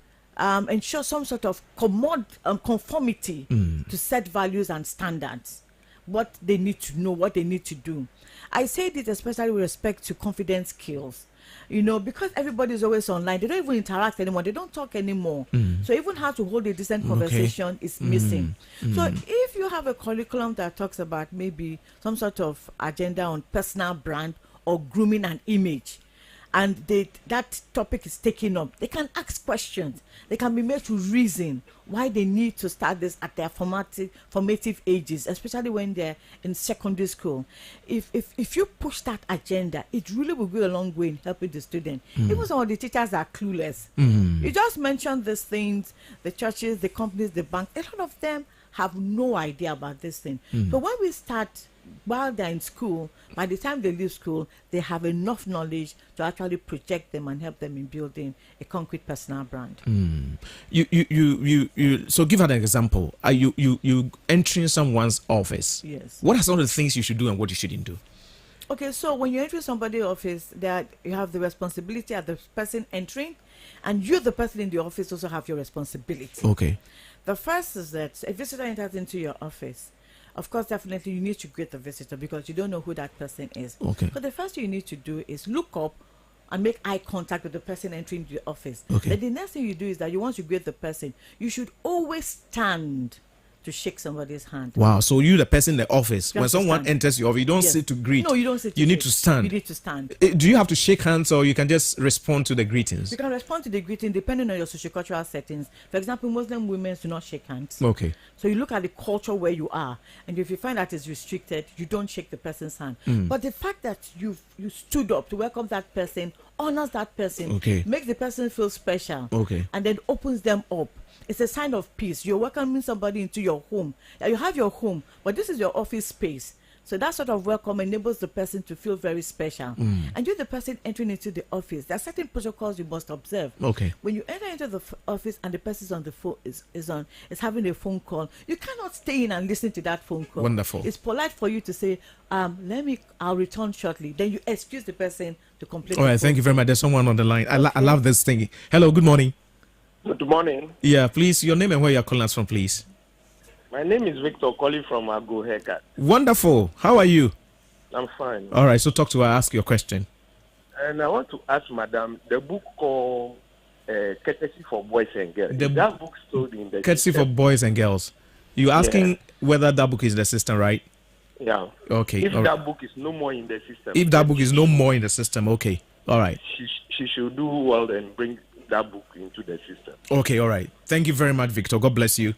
ensure some sort of conformity to set values and standards, what they need to know, what they need to do. I say this especially with respect to confidence skills. Because everybody is always online, they don't even interact anymore, they don't talk anymore. So even how to hold a decent conversation is missing. So if you have a curriculum that talks about maybe some sort of agenda on personal brand or grooming and image, and that topic is taken up, they can ask questions. They can be made to reason why they need to start this at their formative ages, especially when they're in secondary school. If you push that agenda, it really will go a long way in helping the student. Even some of the teachers are clueless. You just mentioned these things, the churches, the companies, the bank. A lot of them have no idea about this thing. But when we start while they're in school, by the time they leave school, they have enough knowledge to actually project them and help them in building a concrete personal brand. So give an example. Are you entering someone's office? Yes. What are some of the things you should do and what you shouldn't do? Okay, so when you enter somebody's office, that you have the responsibility of the person entering, and you, the person in the office, also have your responsibility. Okay. The first is that a visitor enters into your office. Of course, definitely you need to greet the visitor because you don't know who that person is. Okay. So the first thing you need to do is look up and make eye contact with the person entering the office. Okay. Then the next thing you do is that once you greet the person, you should always stand to shake somebody's hand. Wow. So you, the person in the office, when someone stand. enters your office, you don't sit to greet. No, you don't sit to You need greet. to stand. You need to stand. Do you have to shake hands or you can just respond to the greetings? You can respond to the greeting depending on your sociocultural settings. For example, Muslim women do not shake hands. Okay. So you look at the culture where you are, and if you find that it's restricted, you don't shake the person's hand. But the fact that you stood up to welcome that person, honors that person, Okay. makes the person feel special, Okay. and then opens them up. It's a sign of peace. You're welcoming somebody into your home. You have your home, but this is your office space. So that sort of welcome enables the person to feel very special. And you, the person entering into the office, there are certain protocols you must observe. Okay. When you enter into the office and the person's on the phone is having a phone call, you cannot stay in and listen to that phone call. Wonderful. It's polite for you to say, I'll return shortly. Then you excuse the person to complete. All right, thank you very much. There's someone on the line. I love this thing. Hello, good morning. Good morning. Yeah, please, your name and where you're calling us from, please. My name is Victor, calling from Ago Haircut. Wonderful. How are you? I'm fine. All right, so talk to her, ask your question. And I want to ask Madam, the book called Courtesy for Boys and Girls. The That book sold in the Courtesy for system. Boys and Girls. You're asking whether that book is in the system, right? Yeah. Okay. If all that right. book is no more in the system. If that book is no more in the system, okay. All right. She should do well and bring that book into the system. Okay, all right. Thank you very much, Victor. God bless you.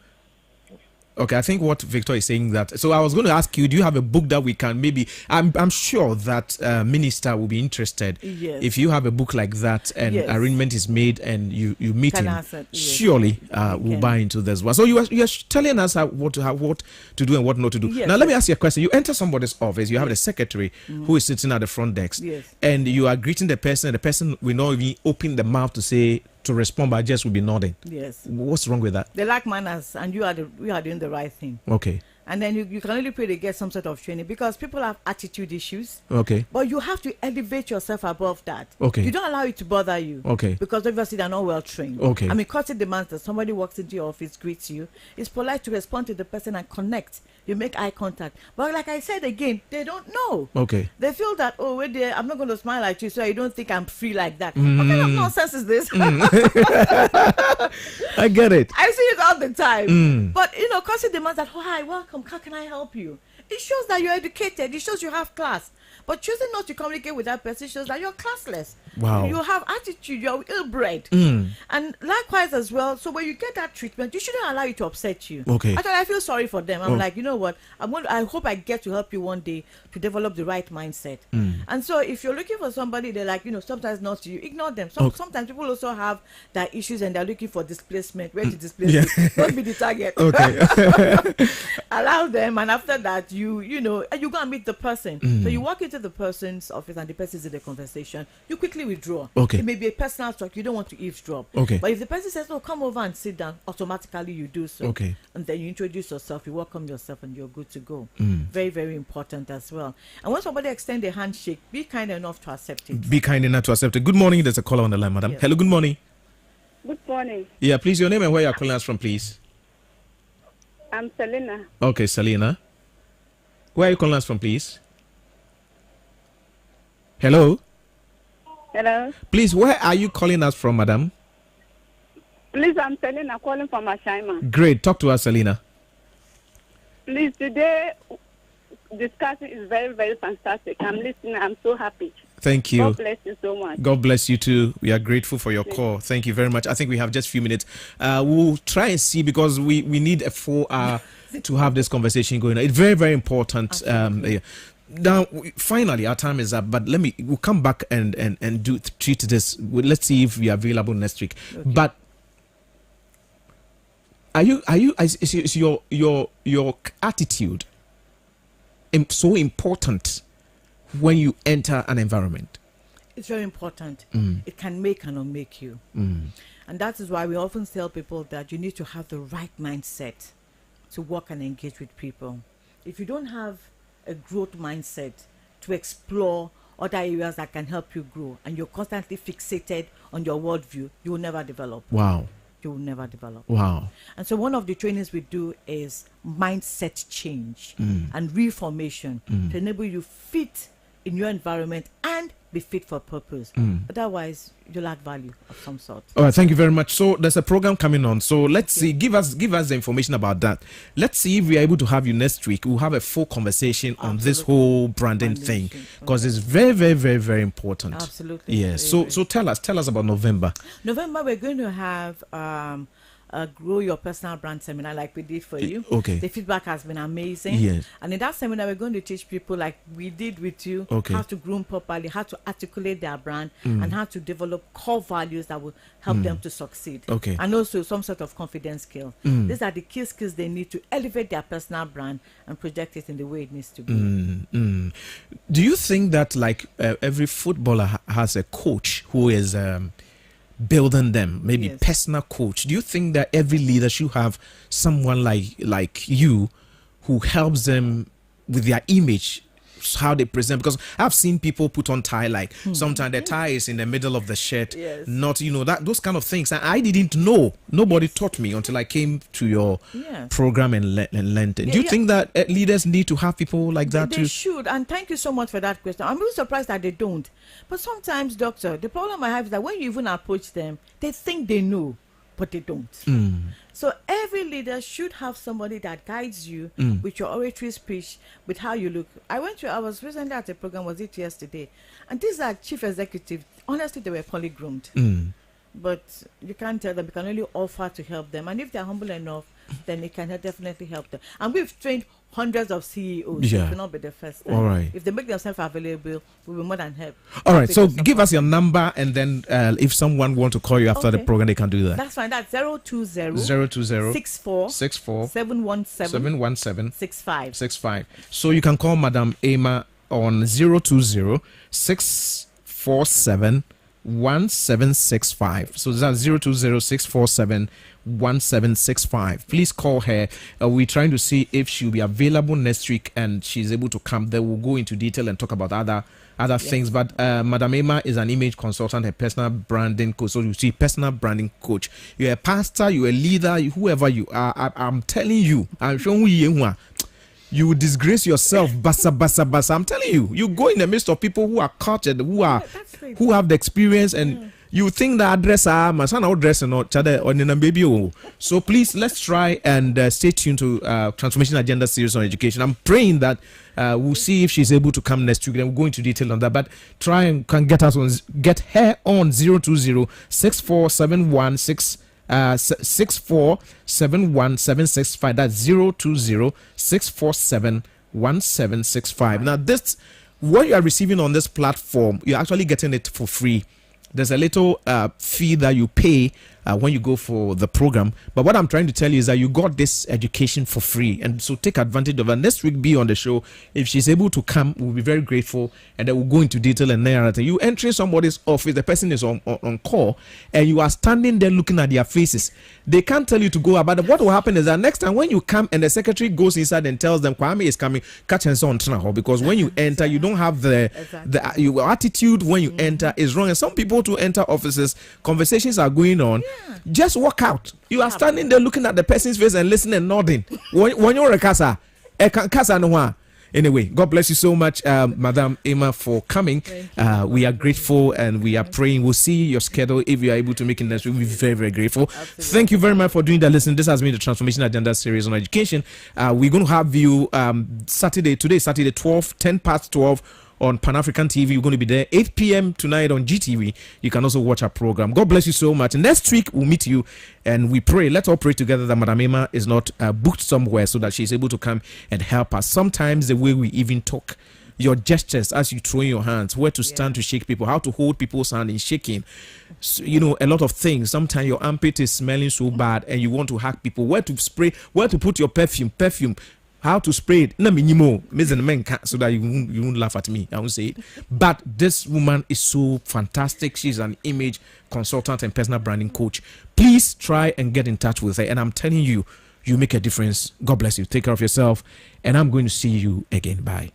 Okay, I think what Victor is saying that. So I was going to ask you, do you have a book that we can maybe? I'm sure that Minister will be interested. Yes. If you have a book like that and Yes. arrangement is made and you meet Can him, answer, yes. surely we'll can. buy into this one. So you are telling us what to do and what not to do. Yes. Now let me ask you a question. You enter somebody's office. You have the secretary who is sitting at the front desk, Yes. and you are greeting the person. And the person will not even open the mouth to respond, but just will be nodding. Yes. What's wrong with that? They lack manners, and you are doing the right thing. Okay. And then you can only pray to get some sort of training, because people have attitude issues. Okay. But you have to elevate yourself above that. Okay. You don't allow it to bother you. Okay. Because obviously they're not well trained. Okay. I mean, courtesy demands that somebody walks into your office, greets you. It's polite to respond to the person and connect. You make eye contact. But like I said again, they don't know. Okay. They feel that, oh, wait there, I'm not going to smile at you, so you don't think I'm free like that. What kind of nonsense is this? I get it. I see it all the time. But, courtesy demands that, oh, hi, welcome, how can I help you? It shows that you're educated. It shows you have class. But choosing not to communicate with that person shows that you're classless. Wow. You have attitude. You're ill-bred. And likewise as well, so when you get that treatment, you shouldn't allow it to upset you. Okay. Actually, I feel sorry for them. I'm like, you know what? I hope I get to help you one day to develop the right mindset. And so if you're looking for somebody, they're like, sometimes not you, ignore them. Sometimes people also have that issues and they're looking for displacement. Where to displace you? Don't be the target. Okay. Allow them, and after that, you go and meet the person. So you walk into the person's office and the person's in the conversation. You quickly withdraw. Okay. It may be a personal talk. You don't want to eavesdrop. Okay. But if the person says, "Oh, come over and sit down," automatically you do so. Okay. And then you introduce yourself, you welcome yourself, and you're good to go. Very, very important as well. And when somebody extends a handshake, be kind enough to accept it. Be kind enough to accept it. Good morning. There's a caller on the line, madam. Yes. Hello. Good morning. Good morning. Yeah, please, your name and where you're calling us from, please. I'm Selena. Okay, Selena. Where are you calling us from, please? Hello. Hello. Please, where are you calling us from, madam? Please, I'm Selena calling from Ashaiman. Great. Talk to us, Selena. Please, today discussion is very, very fantastic. I'm listening. I'm so happy. Thank you. God bless you so much. God bless you too. We are grateful for your call. Thank you very much. I think we have just a few minutes. We'll try and see, because we need a 4 hour to have this conversation going on. It's very, very important. Yeah. Now, finally, our time is up, but we'll come back and treat this. Let's see if we are available next week. Okay. But is your attitude so important when you enter an environment? It's very important. It can make and unmake you. And that is why we often tell people that you need to have the right mindset to work and engage with people. If you don't have a growth mindset to explore other areas that can help you grow, and you're constantly fixated on your worldview, you will never develop. Wow. You will never develop. Wow. And so one of the trainings we do is mindset change and reformation to enable you fit in your environment and be fit for purpose. Otherwise, you'll lack value of some sort. All right, thank you very much. So there's a program coming on. So let's see. Give us the information about that. Let's see if we are able to have you next week. We'll have a full conversation on this whole branding thing, because it's very, very, very, very important. Absolutely. Yes. So tell us about November. November, we're going to have grow your personal brand seminar like we did for you. Okay. The feedback has been amazing. Yes. And in that seminar, we're going to teach people like we did with you, Okay. how to groom properly, how to articulate their brand, and how to develop core values that will help them to succeed. Okay. And also some sort of confidence skill. These are the key skills they need to elevate their personal brand and project it in the way it needs to be. Do you think that like every footballer has a coach who is building them, maybe Yes. personal coach? Do you think that every leader should have someone like you who helps them with their image, how they present? Because I've seen people put on tie, like sometimes the tie is in the middle of the shirt, Yes. not that those kind of things. And I didn't know. Nobody taught me until I came to your Yes. program and learned it. Do you Yeah. think that leaders need to have people like that They too? should, and thank you so much for that question. I'm really surprised that they don't. But sometimes, doctor, the problem I have is that when you even approach them, they think they know, but they don't. So every leader should have somebody that guides you with your oratory speech, with how you look. I was recently at a program, was it yesterday? And these are chief executives. Honestly, they were polygroomed. But you can't tell them. You can only offer to help them. And if they're humble enough, then it can definitely help them. And we've trained hundreds of CEOs. Yeah. It will not be the first time. All right. If they make themselves available, we'll be more than happy. All right, so to give support us your number, and then if someone want to call you after the Okay. program, they can do that. That's fine. That's 020 020 64 64 717 717 65. 65. So you can call Madam Emma on 020 647 1765. So that's 020 647 1765. Please call her. We're trying to see if she'll be available next week and she's able to come. Then we'll go into detail and talk about other things. But Madam Emma is an image consultant, a personal branding coach. So you see, personal branding coach. You're a pastor, you're a leader, whoever you are. I'm telling you, I'm showing you. You will disgrace yourself, basa. I'm telling you, you go in the midst of people who are cultured, who have the experience, and you think that address my son address and or baby. So please, let's try and stay tuned to Transformation Agenda series on education. I'm praying that we'll see if she's able to come next week, and we'll go into detail on that. But try and can get her on 020 6471 6471765. That's 020 647 1765. Now, this what you are receiving on this platform, you're actually getting it for free. There's a little fee that you pay when you go for the program. But what I'm trying to tell you is that you got this education for free. And so take advantage of it. Next week, be on the show. If she's able to come, we'll be very grateful. And then we'll go into detail and narrative. You entering somebody's office, the person is on call, and you are standing there looking at their faces. They can't tell you to go about it. What will happen is that next time when you come and the secretary goes inside and tells them, Kwame is coming, catch and so on. Because when you enter, you don't have your attitude when you enter is wrong. And some people to enter offices, conversations are going on. Just walk out. You are standing there looking at the person's face and listening and nodding. When you're a casa, anyway, God bless you so much, Madam Emma, for coming. We are grateful and we are praying. We'll see your schedule if you are able to make it next week. We'll be very, very grateful. Absolutely. Thank you very much for doing that. Listen, this has been the Transformation Agenda series on education. We're going to have you Saturday 10 past 12 on Pan-African TV. We're going to be there 8 p.m. tonight on GTV. You can also watch our program. God bless you so much. And next week, we'll meet you and we pray. Let's all pray together that Madam Emma is not booked somewhere so that she's able to come and help us. Sometimes the way we even talk, your gestures as you throw in your hands, where to stand to shake people, how to hold people's hand in shaking. So, a lot of things. Sometimes your armpit is smelling so bad and you want to hug people. Where to spray, where to put your perfume. How to spray it, so that you won't laugh at me. I won't say it. But this woman is so fantastic. She's an image consultant and personal branding coach. Please try and get in touch with her. And I'm telling you, you make a difference. God bless you. Take care of yourself. And I'm going to see you again. Bye.